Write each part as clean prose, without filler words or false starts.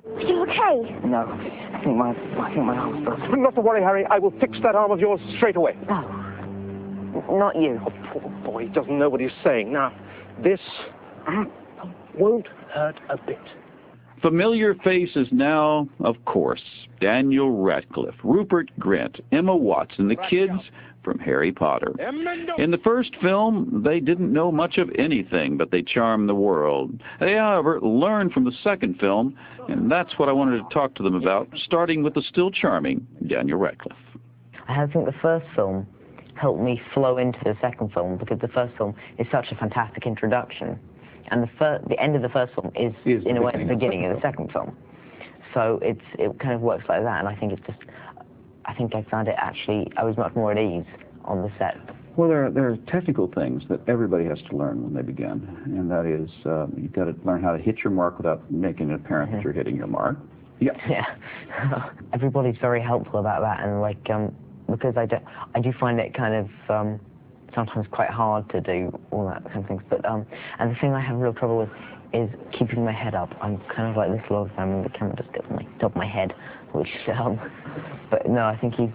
Are you okay? No, I think my arm's broken. Not to worry, Harry. I will fix that arm of yours straight away. No, not you. Oh, poor boy, he doesn't know what he's saying. Now, this won't hurt a bit. Familiar faces now, of course. Daniel Radcliffe, Rupert Grint, Emma Watson, the kids from Harry Potter. In the first film, they didn't know much of anything, but they charmed the world. They, however, learned from the second film, and that's what I wanted to talk to them about, starting with the still charming Daniel Radcliffe. I think the first film helped me flow into the second film, because the first film is such a fantastic introduction. And the end of the first film is in a way, the beginning of the second film. So it kind of works like that, and I think I found it actually, I was much more at ease on the set. Well, there are technical things that everybody has to learn when they begin, and that is you've got to learn how to hit your mark without making it apparent that you're hitting your mark. Yeah. Yeah. Everybody's very helpful about that, and like because I do find it kind of sometimes quite hard to do all that kind of things. But and the thing I have real trouble with is keeping my head up. I'm kind of like this a lot of the time, and the camera just gets on my top of my head, which but no, I think he's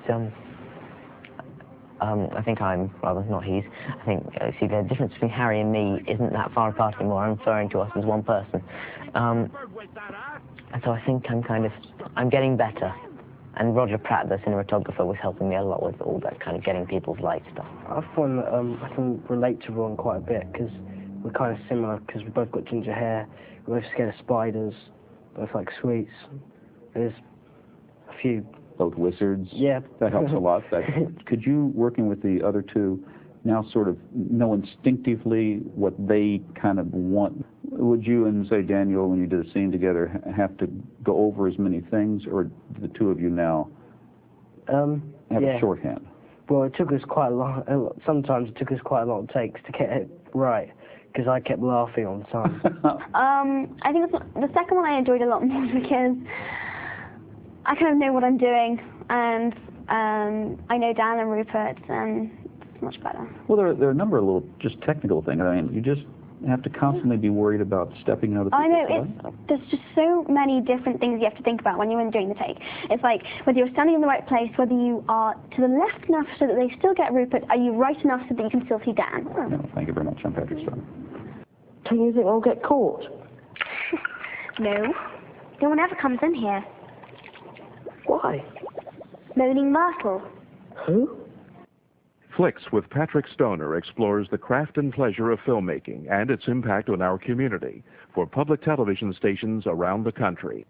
I think I'm rather not he's. I think see the difference between Harry and me isn't that far apart anymore. I'm referring to us as one person, and so I think I'm getting better. And Roger Pratt, the cinematographer, was helping me a lot with all that kind of getting people's light stuff. I find that I can relate to Ron quite a bit, because we're kind of similar, because we both got ginger hair, we're both scared of spiders, both like sweets. There's a few. Both wizards. Yeah. That helps a lot. Could you, working with the other two, now sort of know instinctively what they kind of want? Would you and, say, Daniel, when you did a scene together, have to go over as many things, or do the two of you now have a shorthand? Well, it took us quite a lot. Sometimes it took us quite a lot of takes to get it right, because I kept laughing all the time. I think the second one I enjoyed a lot more, because I kind of know what I'm doing, and I know Dan and Rupert, and it's much better. Well, there are a number of little just technical things. I mean, you just have to constantly be worried about stepping in other people's I know, there's just so many different things you have to think about when you're doing the take. It's like, whether you're standing in the right place, whether you are to the left enough so that they still get Rupert, are you right enough so that you can still see Dan? No, thank you very much. I'm Patrick Stone. Do you think I'll get caught? No. No one ever comes in here. Why? Moaning Myrtle. Who? Flicks with Patrick Stoner explores the craft and pleasure of filmmaking and its impact on our community for public television stations around the country.